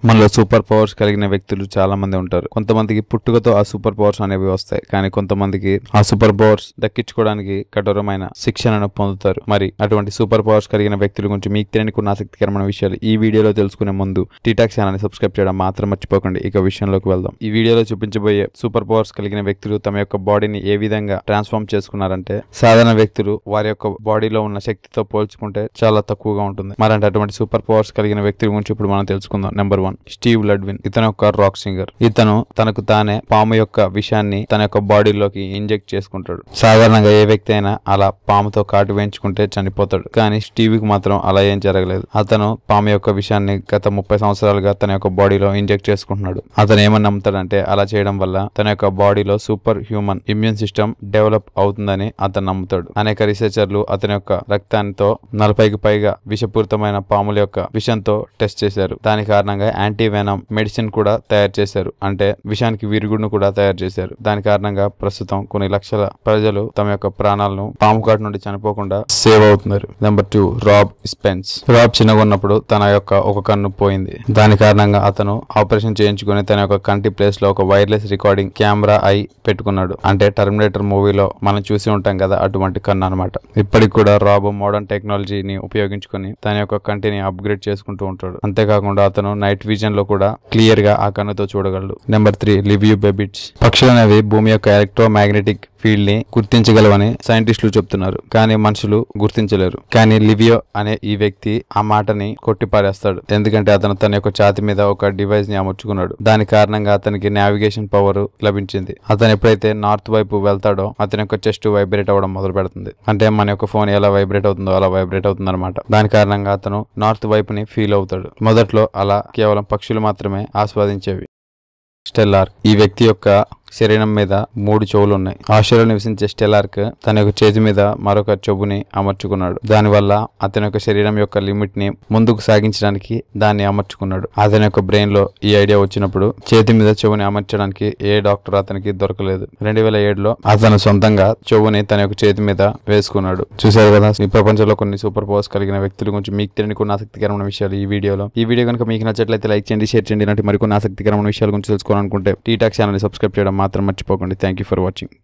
మనలో super powers కలిగిన వ్యక్తులు చాలా మంది ఉంటారు. కొంతమందికి పుట్టుకతో ఆ సూపర్ పవర్స్ అనేవి వస్తాయి, కానీ కొంతమందికి ఆ సూపర్ పవర్స్ దక్కించుకోవడానికి కఠోరమైన శిక్షణను పొందుతారు. మరి అటువంటి సూపర్ పవర్స్ కలిగిన వ్యక్తుల గురించి మీకు తెలియని కొన్ని ఆసక్తికరమైన విషయాలు ఈ వీడియోలో తెలుసుకునే ముందు టీటాక్ ఛానల్ సబ్స్క్రైబ్ చేయడం మాత్రం మర్చిపోకండి. ఇక విషయంలోకి వెళ్దాం. ఈ వీడియోలో చూపించబోయే సూపర్ పవర్స్ కలిగిన వ్యక్తులు తమ యొక్క బాడీని ఏ విధంగా ట్రాన్స్ఫార్మ్ చేసుకున్నారంటే సాధారణ వ్యక్తులు వారి యొక్క బాడీలో ఉన్న శక్తితో పోల్చుకుంటే చాలా తక్కువగా ఉంటుంది. మరి అటువంటి సూపర్ పవర్స్ కలిగిన వ్యక్తుల గురించి ఇప్పుడు మనం తెలుసుకుందాం. Number 1, Steve Ludwin. ఇతను ఒక రాక్ సింగర్. ఇతను తనకు తానే పాము యొక్క విషాన్ని తన యొక్క బాడీలోకి ఇంజెక్ట్ చేసుకుంటాడు. సాధారణంగా ఏ వ్యక్తి అయినా అలా పాముతో కాటు వేయించుకుంటే చనిపోతాడు, కానీ స్టీవ్ కి మాత్రం అలా ఏం జరగలేదు. అతను పాము యొక్క విషాన్ని గత 30 సంవత్సరాలుగా తన యొక్క బాడీలో ఇంజెక్ట్ చేసుకుంటున్నాడు. అతను ఏమని నమ్ముతాడంటే అలా చేయడం వల్ల తన యొక్క బాడీలో super human immune system develop అవుతుందని అతను నమ్ముతాడు. అనేక రీసెర్చర్లు అతని యొక్క రక్తానితో 40కి పైగా విషపూరితమైన పాముల యొక్క విషంతో టెస్ట్ చేశారు. దాని కారణంగా యాంటీ వెనమ్ మెడిసిన్ కూడా తయారు చేశారు, అంటే విషానికి విరుగుడును కూడా తయారు చేశారు. దాని కారణంగా ప్రస్తుతం కొన్ని లక్షల ప్రజలు తమ యొక్క ప్రాణాలను పాము కాటు నుండి చనిపోకుండా సేవ్ అవుతున్నారు. Number 2, Rob స్పెన్స్. రాబ్ చిన్నగా ఉన్నప్పుడు తన యొక్క ఒక కన్ను పోయింది. దాని కారణంగా అతను ఆపరేషన్ చేయించుకుని తన యొక్క కంటి ప్లేస్ లో ఒక వైర్లెస్ రికార్డింగ్ కెమెరా ఐ పెట్టుకున్నాడు. అంటే టర్మినేటర్ మూవీలో మనం చూసి ఉంటాం కదా, అటువంటి కన్ను అనమాట. ఇప్పటికి కూడా రాబ్ మోడర్న్ టెక్నాలజీని ఉపయోగించుకుని తన యొక్క కంటిని అప్గ్రేడ్ చేసుకుంటూ ఉంటాడు. అంతేకాకుండా అతను నైట్ విజన్ లో కూడా క్లియర్ గా ఆ కన్నుతో చూడగలడు. నెంబర్ 3, లివియో బెబిట్స్. పక్షులు అనేవి భూమి యొక్క ఎలక్ట్రోమాగ్నెటిక్ ఫీల్డ్ ని గుర్తించగలవని సైంటిస్టులు చెప్తున్నారు, కానీ మనుషులు గుర్తించలేరు. కానీ లివియో అనే ఈ వ్యక్తి ఆ మాటని కొట్టిపారేస్తాడు, ఎందుకంటే అతను తన యొక్క ఛాతి మీద ఒక డివైస్ ని అమర్చుకున్నాడు. దాని కారణంగా అతనికి నావిగేషన్ పవర్ లభించింది. అతను ఎప్పుడైతే నార్త్ వైపు వెళ్తాడో అతని యొక్క చెస్ట్ వైబ్రేట్ అవ్వడం మొదలు పెడుతుంది. అంటే మన యొక్క ఫోన్ ఎలా వైబ్రేట్ అవుతుందో అలా వైబ్రేట్ అవుతుంది అనమాట. దాని కారణంగా అతను నార్త్ వైపుని ఫీల్ అవుతాడు. మొదట్లో అలా కేవలం పక్షులు మాత్రమే ఆస్వాదించేవి. స్టెల్లార్క్. ఈ వ్యక్తి యొక్క శరీరం మీద 3 చెవులు ఉన్నాయి. ఆస్ట్రేలియాలో నివసించే స్టెల్లార్క్ తన యొక్క చేతి మీద మరొక చెవుని అమర్చుకున్నాడు. దానివల్ల అతని యొక్క శరీరం యొక్క లిమిట్ ని ముందుకు సాగించడానికి దాన్ని అమర్చుకున్నాడు. అతని యొక్క బ్రెయిన్ లో ఈ ఐడియా వచ్చినప్పుడు చేతి మీద చెవుని అమర్చడానికి ఏ డాక్టర్ అతనికి దొరకలేదు. 2007లో అతను సొంతంగా చెవుని తన యొక్క చేతి మీద వేసుకున్నాడు. చూసారు కదా, ఈ ప్రపంచంలో కొన్ని సూపర్ పవర్స్ కలిగిన వ్యక్తుల గురించి మీకు తెలియని కొన్ని ఆసక్తికరమైన విషయాలు ఈ వీడియోలో. ఈ వీడియో కనుక మీకు నచ్చట్లయితే లైక్ చేయండి, షేర్ చేయండి. ఇలాంటి మరికొన్ని ఆసక్తికరమైన విషయాల గురించి తెలుసుకోవాలనుకుంటే టీటాక్ ఛానల్ సబ్స్క్రైబ్ చేయడం మాత్రం మర్చిపోకండి. Thank you for watching.